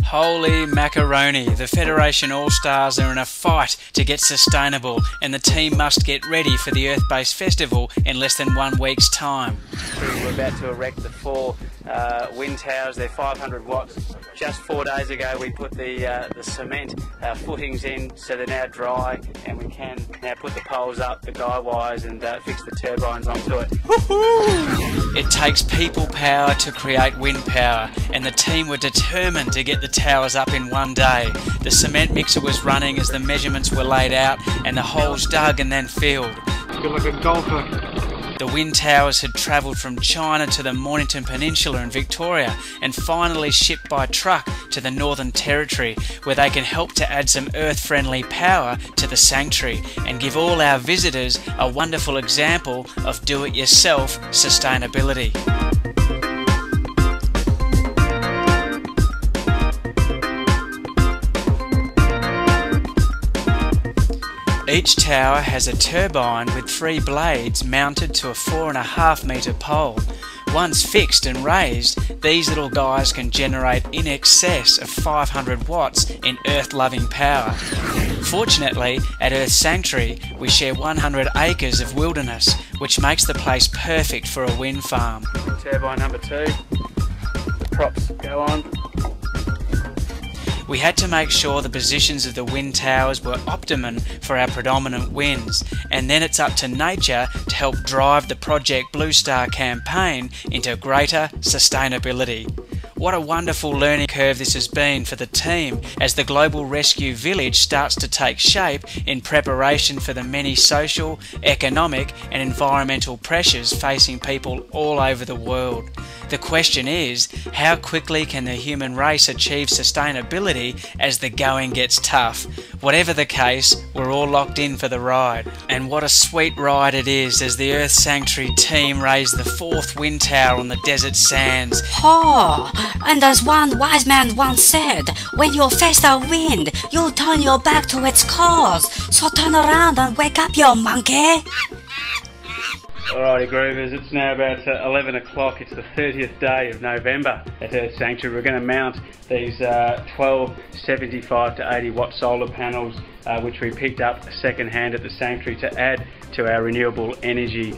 Holy macaroni, the Federation All-Stars are in a fight to get sustainable, and the team must get ready for the Earth-Based Festival in less than 1 week's time. We're about to erect the 4 wind towers. They're 500 watts. Just 4 days ago we put the cement footings in, so they're now dry, and we can now put the poles up, the guy wires, and fix the turbines onto it. It takes people power to create wind power, and the team were determined to get the towers up in 1 day. The cement mixer was running as the measurements were laid out and the holes dug and then filled. Feel like a golfer. The wind towers had travelled from China to the Mornington Peninsula in Victoria and finally shipped by truck to the Northern Territory, where they can help to add some earth-friendly power to the sanctuary and give all our visitors a wonderful example of do-it-yourself sustainability. Each tower has a turbine with 3 blades mounted to a 4.5 metre pole. Once fixed and raised, these little guys can generate in excess of 500 watts in earth-loving power. Fortunately, at Earth Sanctuary, we share 100 acres of wilderness, which makes the place perfect for a wind farm. Turbine number 2, the props go on. We had to make sure the positions of the wind towers were optimum for our predominant winds, and then it's up to nature to help drive the Project Blue Star campaign into greater sustainability. What a wonderful learning curve this has been for the team as the Global Rescue Village starts to take shape in preparation for the many social, economic and environmental pressures facing people all over the world. The question is, how quickly can the human race achieve sustainability as the going gets tough? Whatever the case, we're all locked in for the ride. And what a sweet ride it is as the Earth Sanctuary team raise the 4th wind tower on the desert sands. Oh, and as one wise man once said, when you face the wind, you turn your back to its cause. So turn around and wake up, you monkey. Alrighty groovers, it's now about 11 o'clock. It's the 30th day of November at Earth Sanctuary. We're going to mount these 12 75 to 80 watt solar panels, which we picked up second hand at the Sanctuary to add to our renewable energy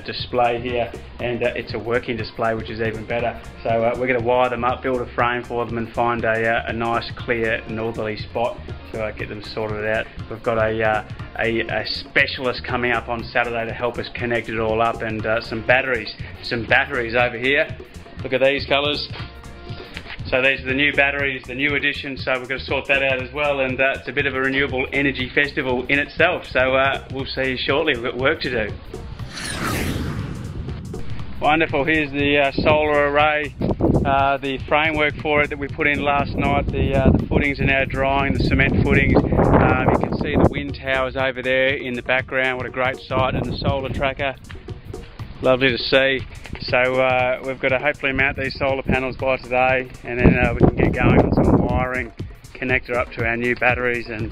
display here, and it's a working display, which is even better. So we're going to wire them up, build a frame for them, and find a nice clear northerly spot to get them sorted out. We've got a specialist coming up on Saturday to help us connect it all up, and some batteries over here. Look at these colours. So these are the new batteries, the new edition, so we're going to sort that out as well, and it's a bit of a renewable energy festival in itself, so we'll see you shortly. We've got work to do. Wonderful, here's the solar array, the framework for it that we put in last night. The footings are now drying, the cement footings. You can see the wind towers over there in the background, what a great sight, and the solar tracker. Lovely to see. So we've got to hopefully mount these solar panels by today, and then we can get going on some wiring, connect her up to our new batteries, and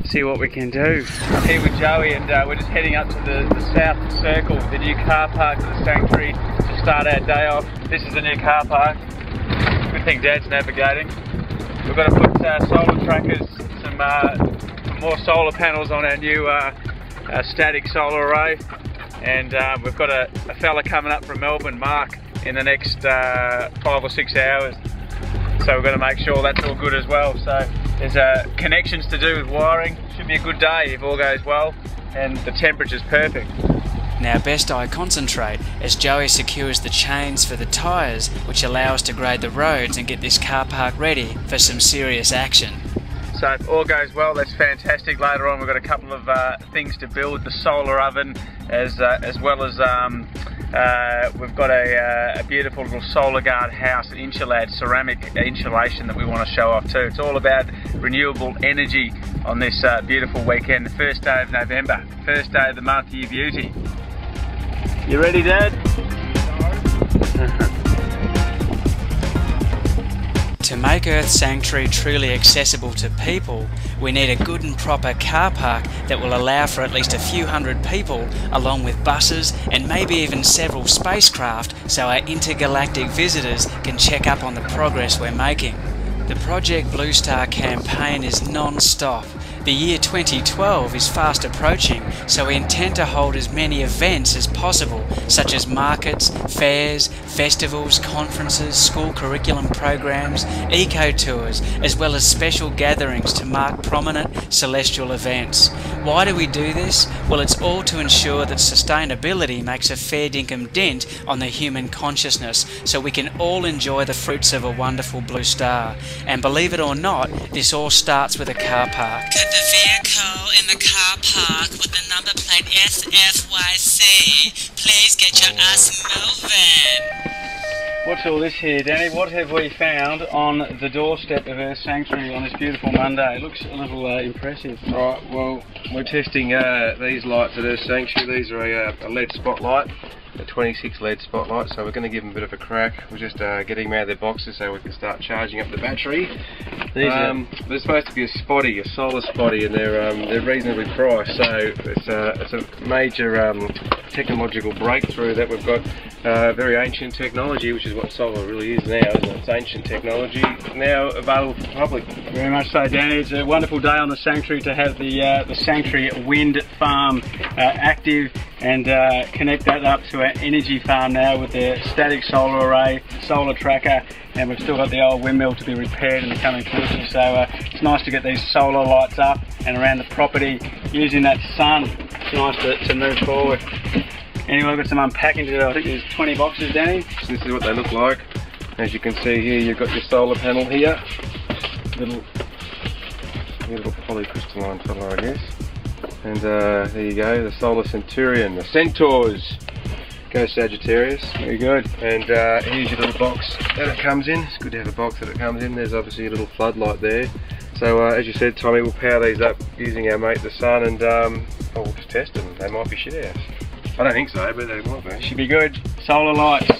see what we can do. I'm here with Joey, and we're just heading up to the South Circle, the new car park at the Sanctuary, to start our day off. This is the new car park. Good thing Dad's navigating. We've got to put solar trackers, some more solar panels on our new static solar array. And we've got a fella coming up from Melbourne, Mark, in the next 5 or 6 hours. So we've got to make sure that's all good as well. So there's connections to do with wiring. Should be a good day if all goes well, and the temperature's perfect. Now best I concentrate as Joey secures the chains for the tyres, which allow us to grade the roads and get this car park ready for some serious action. So if all goes well, that's fantastic. Later on we've got a couple of things to build, the solar oven, as well as we've got a beautiful little solar guard house, an Insulad ceramic insulation that we want to show off too. It's all about renewable energy on this beautiful weekend, the first day of November, first day of the month, Year Beauty. You ready, Dad? To make Earth Sanctuary truly accessible to people, we need a good and proper car park that will allow for at least a few hundred people, along with buses and maybe even several spacecraft, so our intergalactic visitors can check up on the progress we're making. The Project Blue Star campaign is non-stop. The year 2012 is fast approaching, so we intend to hold as many events as possible, such as markets, fairs, festivals, conferences, school curriculum programs, eco-tours, as well as special gatherings to mark prominent celestial events. Why do we do this? Well, it's all to ensure that sustainability makes a fair dinkum dent on the human consciousness, so we can all enjoy the fruits of a wonderful blue star. And believe it or not, this all starts with a car park. The vehicle in the car park with the number plate SFYC, please get your ass moving. What's all this here, Danny? What have we found on the doorstep of Earth Sanctuary on this beautiful Monday? It looks a little impressive. Right, well, we're testing these lights at Earth Sanctuary. These are a LED spotlight, a 26 LED spotlight, so we're going to give them a bit of a crack. We're just getting them out of their boxes so we can start charging up the battery. They're supposed to be a solar spotty, and they're reasonably priced, so it's a major technological breakthrough that we've got. Very ancient technology, which is what solar really is now, isn't it? It's ancient technology, now available for the public. Very much so, Danny. It's a wonderful day on the Sanctuary to have the Sanctuary wind farm active, and connect that up to our energy farm now with the static solar array, solar tracker, and we've still got the old windmill to be repaired in the coming future. So it's nice to get these solar lights up and around the property using that sun. It's nice to move forward. Anyway, we've got some unpacking to do. I think there's 20 boxes, Danny. So this is what they look like. As you can see here, you've got your solar panel here. Little polycrystalline colour, I guess. And there you go, the Solar Centurion, the Centaurs. Go Sagittarius. Very good. And here's your little box that it comes in. It's good to have a box that it comes in. There's obviously a little floodlight there. So as you said, Tommy, we'll power these up using our mate the sun, and we'll just test them. They might be shit house. I don't think so, but they might be. Should be good. Solar lights.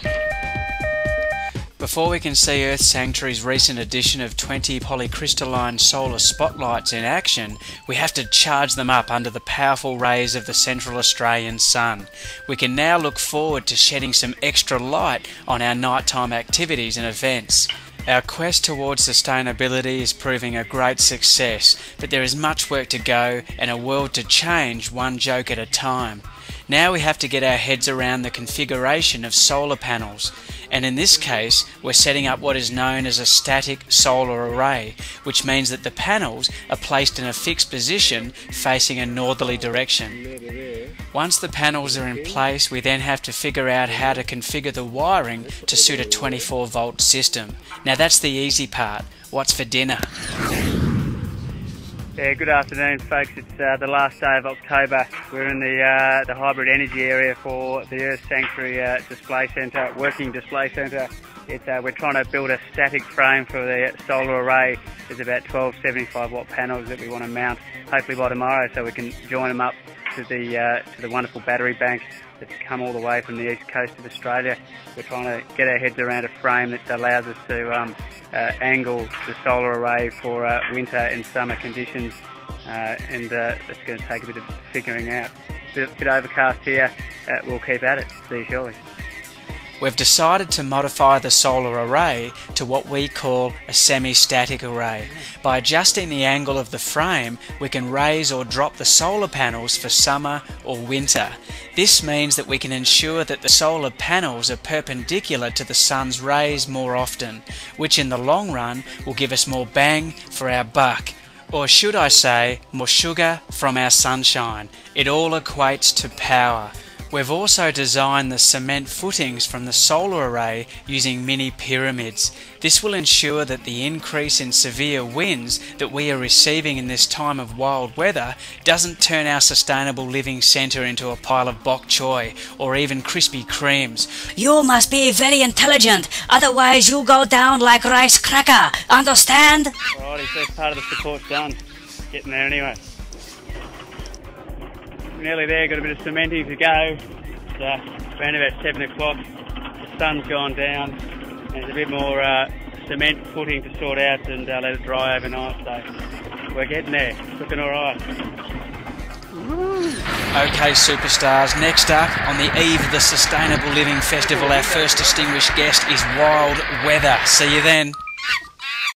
Before we can see Earth Sanctuary's recent addition of 20 polycrystalline solar spotlights in action, we have to charge them up under the powerful rays of the Central Australian sun. We can now look forward to shedding some extra light on our nighttime activities and events. Our quest towards sustainability is proving a great success, but there is much work to go and a world to change one joke at a time. Now we have to get our heads around the configuration of solar panels, and in this case we're setting up what is known as a static solar array, which means that the panels are placed in a fixed position facing a northerly direction. Once the panels are in place, we then have to figure out how to configure the wiring to suit a 24-volt system. Now that's the easy part. What's for dinner? Yeah, good afternoon, folks. It's the last day of October. We're in the hybrid energy area for the Earth Sanctuary display centre, working display centre. We're trying to build a static frame for the solar array. There's about 12 75-watt panels that we want to mount, hopefully by tomorrow, so we can join them up to the wonderful battery bank that's come all the way from the east coast of Australia. We're trying to get our heads around a frame that allows us to angle the solar array for winter and summer conditions, and that's going to take a bit of figuring out. A bit overcast here, we'll keep at it. See you shortly. We've decided to modify the solar array to what we call a semi-static array. By adjusting the angle of the frame, we can raise or drop the solar panels for summer or winter. This means that we can ensure that the solar panels are perpendicular to the sun's rays more often, which in the long run will give us more bang for our buck. Or should I say, more sugar from our sunshine. It all equates to power. We've also designed the cement footings from the solar array using mini pyramids. This will ensure that the increase in severe winds that we are receiving in this time of wild weather doesn't turn our sustainable living centre into a pile of bok choy or even Krispy Kremes. You must be very intelligent, otherwise you go down like rice cracker, understand? Alrighty, first part of the support's done. Getting there anyway. Nearly there, got a bit of cementing to go. It's around about 7 o'clock. The sun's gone down and there's a bit more cement footing to sort out and let it dry overnight. So we're getting there. Looking all right. Okay, superstars, next up, on the eve of the Sustainable Living Festival, our first distinguished guest is Wild Weather. See you then.